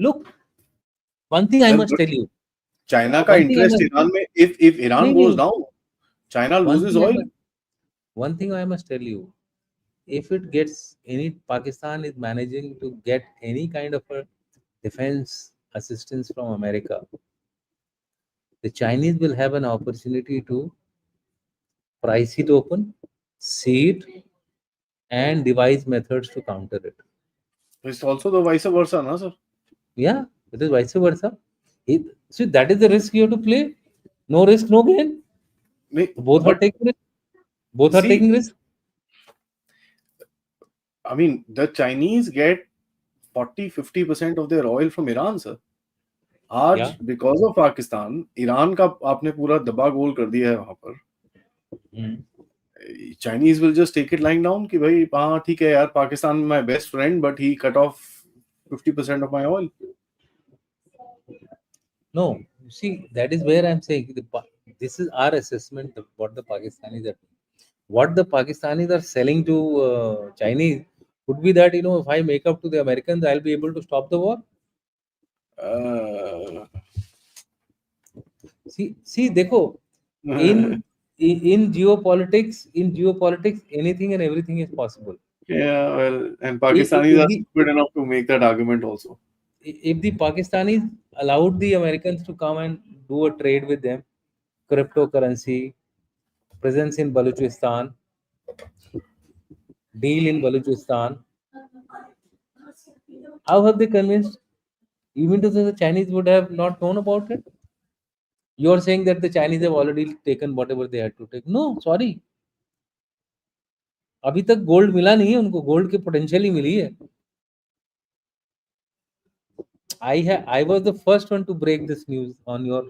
Look, one thing I Sir, must but tell you. China का One thing I interest must. Iran में, if Iran नहीं goes नहीं. down, China One loses thing I oil. must. One thing I must tell you. If it gets any, Pakistan is managing to get any kind of a defense assistance from America, the Chinese will have an opportunity to price it open, see it, and devise methods to counter it. It's also the vice versa, na sir? Yeah, it is vice versa. See, that is the risk you have to play. No risk, no gain. Both are But taking risk. Both are see, taking risk. I mean, the Chinese get 40-50% of their oil from Iran, sir. आज Yeah. because of Pakistan, Iran का आपने पूरा दबा गोल कर दिया है वहां पर. Mm. Chinese will just take it lying down कि भाई हाँ ठीक है यार, Pakistan my best friend, but he cut off 50% of my oil. No, you see, that is where I'm saying this is our assessment of what the Pakistanis are. What the Pakistanis are selling to Chinese could be that, if I make up to the Americans, I'll be able to stop the war. Uh, See, देखो, in in geopolitics, anything and everything is possible. yeah, well, and I- i- Pakistanis If are the stupid enough to make that argument also. if the Pakistanis allowed the Americans to come and do a trade with them, cryptocurrency, presence in Balochistan, deal in Balochistan, how have they convinced? Even though the Chinese would have not known about it. You are saying that the Chinese have already taken whatever they had to take. No, sorry. अभी तक gold मिला नहीं है उनको, gold की potential ही मिली है. I was the first one to break this news on your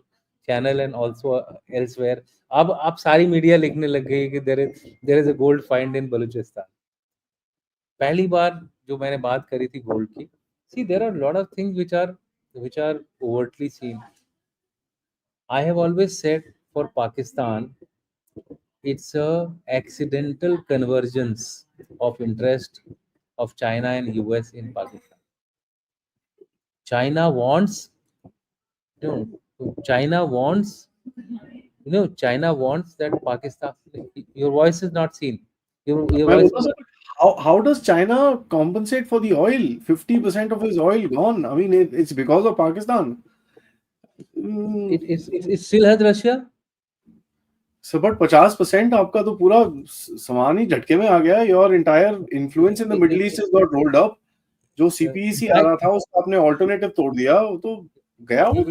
channel and also elsewhere. अब आप सारी मीडिया लिखने लग गई कि there is a gold find in Balochistan. पहली बार जो मैंने बात करी थी गोल्ड की. See, there are a lot of things which are overtly seen. I have always said for Pakistan, it's a accidental convergence of interest of China and US in Pakistan. China wants, China wants, China wants that Pakistan. Your voice is not seen. Your मैं voice बोलता is हूँ, not. sir, how does China compensate for the oil? 50% of his oil gone. I mean, it's because of Pakistan. It, Mm, it still has Russia. so, but 50% आपका तो पूरा सामान ही झटके में आ गया है. Your entire influence in the Middle East has got rolled up. जो In CPEC uh fact, रहा था उसका आपने alternative तोड़ दिया, वो तो गया वो.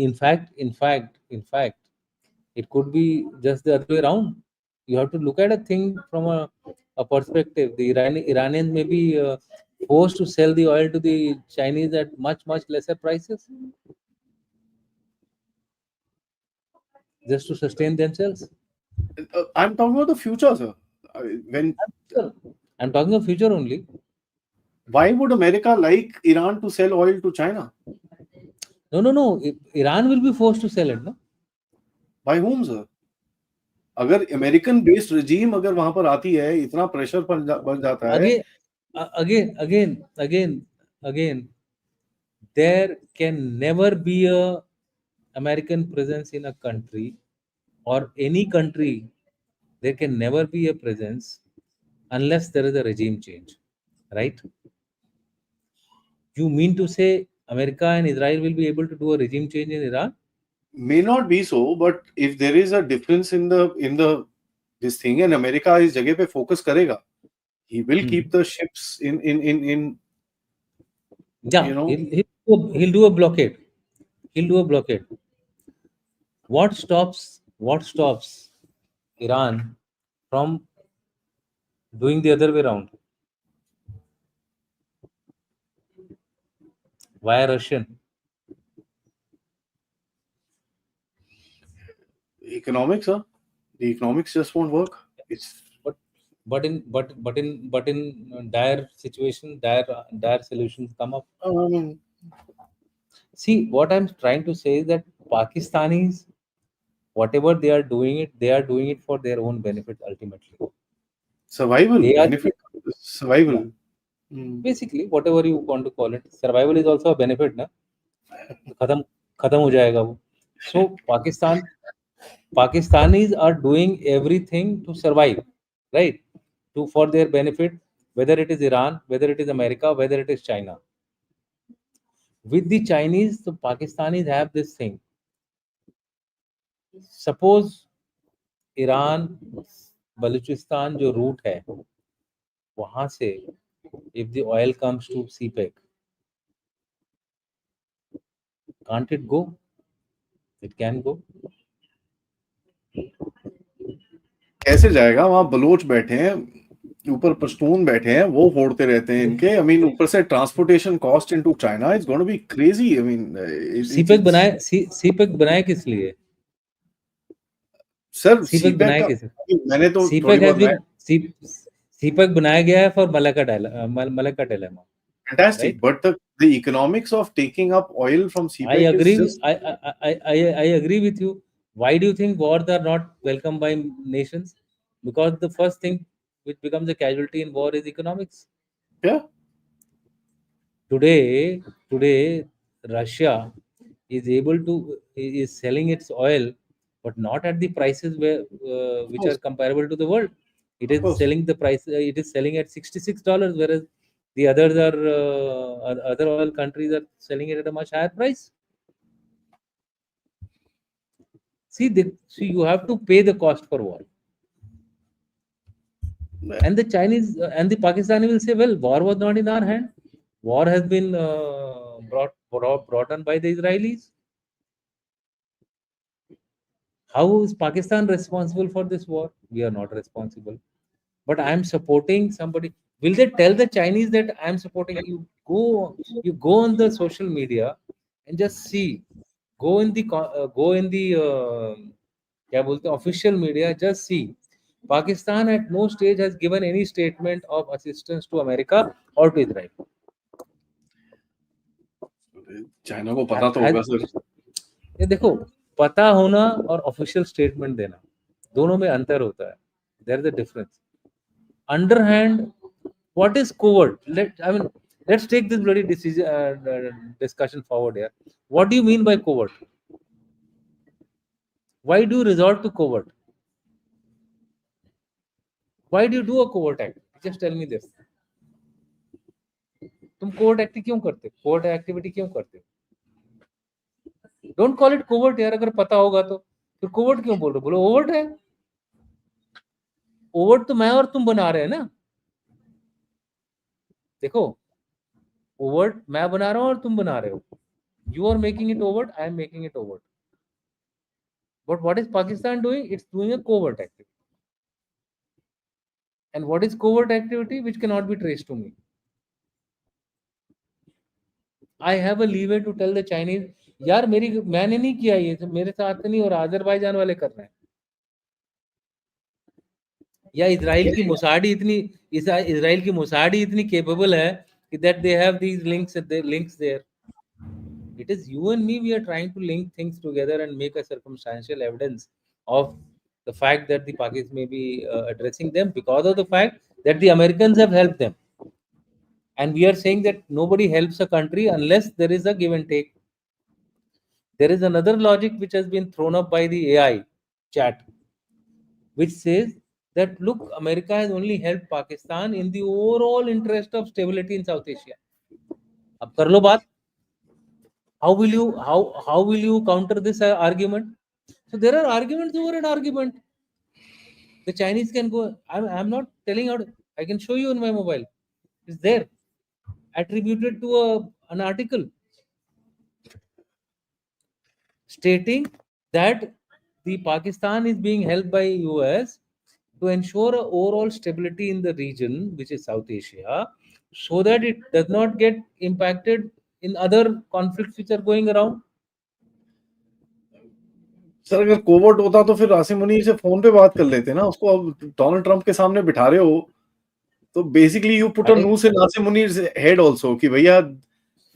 in fact, it could be just the other way around. You have to look at a thing from a perspective. The Iranians may be forced to sell the oil to the Chinese at much lesser prices just to sustain themselves. I'm talking about the future, sir. When Sure. I'm talking of future only. why would America like Iran to sell oil to China? No. Iran will be forced to sell it, no? By whom, sir? अगर American based regime अगर वहां पर आती है, इतना pressure बन जाता है. Again, again, there can never be a American presence in a country or any country. There can never be a presence unless there is a regime change, right? You mean to say America and Israel will be able to do a regime change in Iran? May not be so, but if there is a difference in the this thing, and America इस जगह पे focus करेगा, he will Hmm. keep the ships in Yeah, he'll do a blockade. He'll do a blockade. What stops Iran from doing the other way around via Russian? economics, huh? The economics just won't work. It's But but in dire situation, dire solutions come up. I mean, See, what I'm trying to say is that Pakistanis, whatever they are doing it for their own benefit ultimately. survival They are, benefit, yeah, survival. Basically, whatever you want to call it, survival is also a benefit, na? खत्म खत्म हो जाएगा वो. So Pakistanis are doing everything to survive, right? To for their benefit, whether it is Iran, whether it is America, whether it is China. With the Chinese, the Pakistanis have this thing. Suppose Iran Balochistan जो root है वहां से if the oil comes to CPEC, can't it go? It can go. कैसे जाएगा? वहां Bloch बैठे हैं, ऊपर पश्तून बैठे हैं, वो फोड़ते रहते हैं इनके. आई मीन ऊपर से transportation cost into China is gonna be crazy. I mean CPEC बनाए किस लिए? सर सीपेक सीपैक बनाए का किस? मैंने तो थोड़ी सीपेक बहुत हैज बीन सीपेक बनाया गया है for Malacca dilemma, fantastic, right? but the economics of taking up oil from I CPEC is agree. just I agree with you. Why do you think wars are not welcomed by nations? Because the first thing which becomes a casualty in war is economics. yeah. Today Russia is selling its oil, but not at the prices Of which are course, comparable to the world. It of is course. selling the price. It is selling at $66, whereas the others are other oil countries are selling it at a much higher price. See, you have to pay the cost for war. And the Chinese and the Pakistani will say, well, war was not in our hand. War has been brought on by the Israelis. How is Pakistan responsible for this war? We are not responsible. But I am supporting somebody. Will they tell the Chinese that I am supporting you? You go on the social media and just see. Go in the क्या बोलते हैं, official media. Just see. Pakistan at no stage has given any statement of assistance to America or to Israel. China को पता तो Has, होगा sir. ये देखो, पता होना और ऑफिशियल स्टेटमेंट देना दोनों में अंतर होता है. There is a difference. Underhand, what is covert? Let's take this bloody discussion forward here. What do you mean by covert? Why do you resort to covert? Why do you do a covert act? Just tell me this. तुम covert act क्यों करते हो? Covert activity क्यों करते हो? Don't call it covert यार. अगर पता होगा तो फिर covert क्यों बोल रहे हो? बोलो overt है. Overt तो मैं और तुम बना रहे हैं ना. देखो, overt मैं बना रहा हूँ और तुम बना रहे हो. You are making it overt, I am making it overt. But what is Pakistan doing? It's doing a covert activity. And what is covert activity which cannot be traced to me? I have a leeway to tell the Chinese, यार मैंने नहीं किया ये, मेरे साथ नहीं, और Azerbaijan वाले कर रहे हैं. या इजराइल की मोसाडी इतनी केपेबल है कि that they have these links there. It is you and me. We are trying to link things together and make a circumstantial evidence of the fact that the Pakistan may be addressing them because of the fact that the Americans have helped them. And we are saying that nobody helps a country unless there is a give and take. There is another logic which has been thrown up by the AI chat, which says that look, America has only helped Pakistan in the overall interest of stability in South Asia. अब कर लो बात. How will you counter this argument? So there are arguments over an argument. The Chinese can go. I'm not telling out. I can show you in my mobile. It's there, attributed to an article stating that the Pakistan is being held by US to ensure a overall stability in the region, which is South Asia, so that it does not get impacted in other conflicts which are going around. Sir अगर covert होता तो फिर आसिम मुनीर से phone पे बात कर लेते ना. उसको अब डोनाल्ड ट्रंप के सामने बिठा रहे हो तो बेसिकली यू पुट अ अरे नूस इन आसिम मुनीर हेड आल्सो कि भैया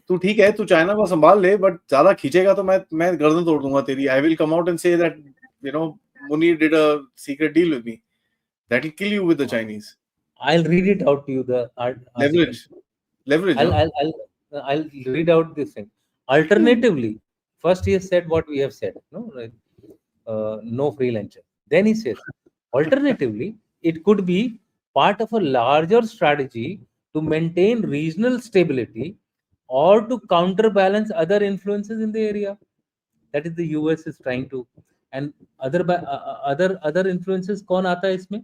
तू ठीक है, तू चाइना को संभाल ले, बट ज्यादा खींचेगा तो मैं गर्दन तोड़ दूंगा तेरी. I will come out and say that you know Munir did a secret deal with me that will kill you with the Chinese. I'll read it out to you, the article. Leverage. Leverage, I'll huh? I'll I'll I'll read out this thing. Alternatively, first he has said what we have said, no, right? No free lunches. Then he says, alternatively, it could be part of a larger strategy to maintain regional stability or to counterbalance other influences in the area. That is, the US is trying to, and other influences कौन आता है इसमें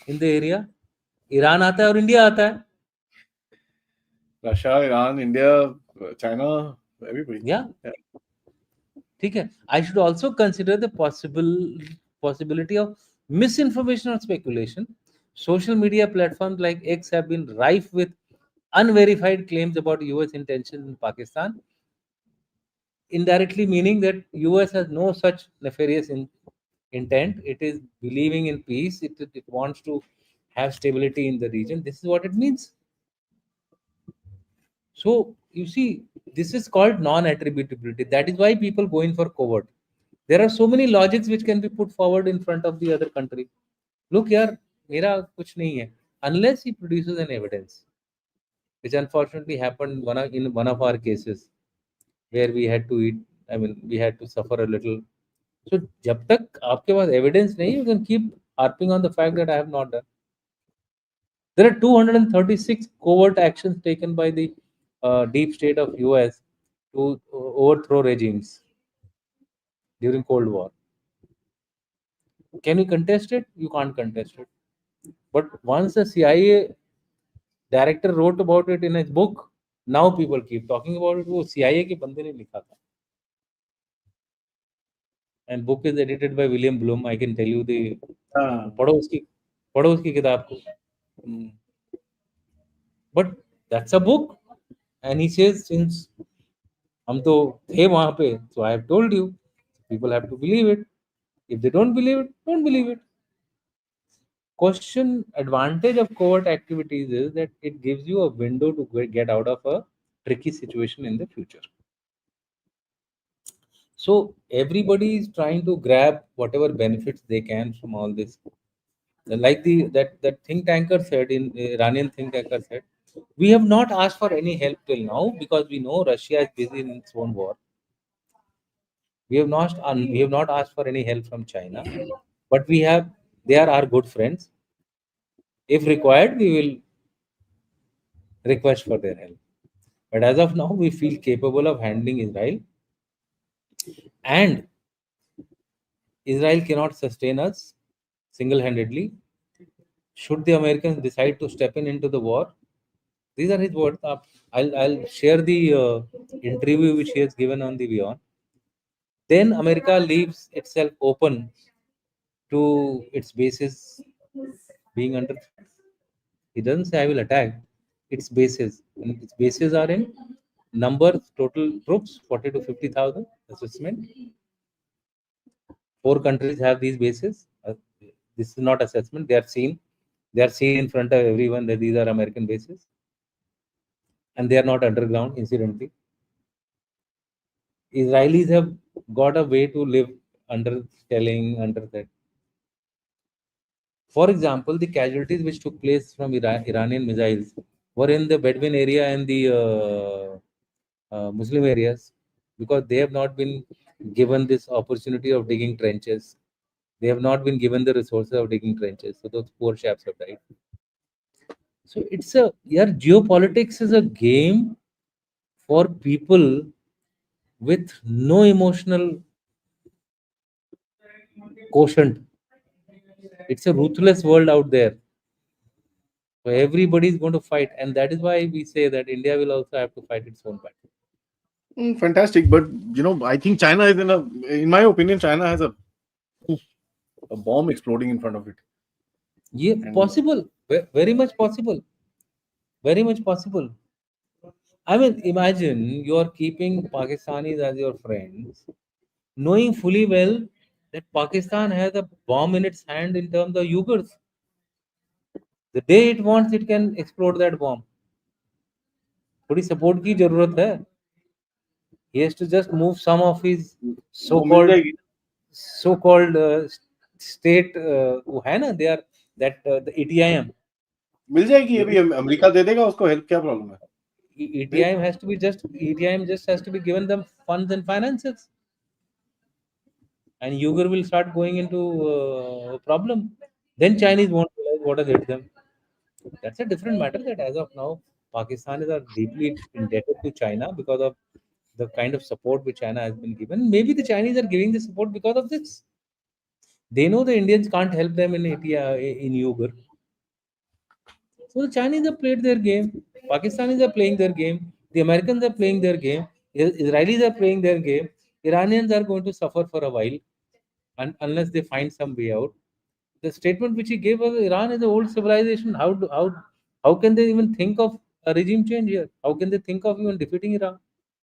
in the area? Iran आता है और India आता है. Russia, Iran, India, China, everybody. Yeah. Yeah. ठीक है. I should also consider the possibility of misinformation or speculation. Social media platforms like X have been rife with unverified claims about US intentions in Pakistan, indirectly meaning that US has no such nefarious intent. It is believing in peace. It wants to have stability in the region. This is what it means. So you see, this is called non-attributability. That is why people go in for covert. There are so many logics which can be put forward in front of the other country. Look here, मेरा कुछ नहीं है. Unless he produces an evidence, which unfortunately happened in one of our cases where we had to eat. I mean, we had to suffer a little. So जब तक आपके पास evidence नहीं, you can keep harping on the fact that I have not done. There are 236 covert actions taken by the deep state of US to overthrow regimes during Cold War. Can you contest it? You can't contest it. But once the CIA director wrote about it in his book, now people keep talking about it. वो CIA के बंदे ने लिखा था. And book is edited by William Bloom. I can tell you the Ah. पढ़ो उसकी किताब को. Mm. But that's a book. And he says, since हम तो थे वहां पे, so I have told you, people have to believe it. If they don't believe it, don't believe it. Question advantage of covert activities is that it gives you a window to get out of a tricky situation in the future. So everybody is trying to grab whatever benefits they can from all this. Like that think tanker said, in Iranian think tanker said, we have not asked for any help till now because we know Russia is busy in its own war. We have not asked for any help from China, but they are our good friends. If required, we will request for their help. But as of now, we feel capable of handling Israel, and Israel cannot sustain us single-handedly. Should the Americans decide to step in into the war, these are his words. I'll share the interview which he has given on the Beyond. Then America leaves itself open to its bases being under threat. He doesn't say I will attack. Its bases. And its bases are in numbers, total troops, 40 to 50,000 assessment. Four countries have these bases. This is not assessment. They are seen. They are seen in front of everyone that these are American bases, and they are not underground. Incidentally, Israelis have got a way to live under shelling, under that. For example, the casualties which took place from Iranian missiles were in the Bedouin area and the Muslim areas, because they have not been given this opportunity of digging trenches. They have not been given the resources of digging trenches. So those poor chaps have died. So geopolitics is a game for people with no emotional quotient. It's a ruthless world out there. So everybody is going to fight, and that is why we say that India will also have to fight its own battle. Fantastic, but I think China is in my opinion, China has a bomb exploding in front of it. Yeah, And possible. Very much possible. Very much possible. I mean, imagine you are keeping Pakistanis as your friends, knowing fully well that Pakistan has a bomb in its hand in terms of Uyghurs. The day it wants, it can explode that bomb. थोड़ी support की जरूरत है. He has to just move some of his वो मिल so-called जाएगी. so-called state वो है ना, they are that the ATIM. मिल जाएगी, अभी अमेरिका दे देगा उसको हेल्प, क्या प्रॉब्लम है? दे ETIM has to be just ETIM just has to be given them funds and finances, and Uyghur will start going into a problem. Then Chinese won't realize what has hit them. That's a different matter. That as of now, Pakistanis are deeply indebted to China because of the kind of support which China has been given. Maybe the Chinese are giving the support because of this. They know the Indians can't help them in in Uyghur. So the Chinese have played their game. Pakistanis are playing their game. The Americans are playing their game. Israelis are playing their game. Iranians are going to suffer for a while, and unless they find some way out. The statement which he gave was Iran is an old civilization. How can they even think of a regime change here? How can they think of even defeating Iran?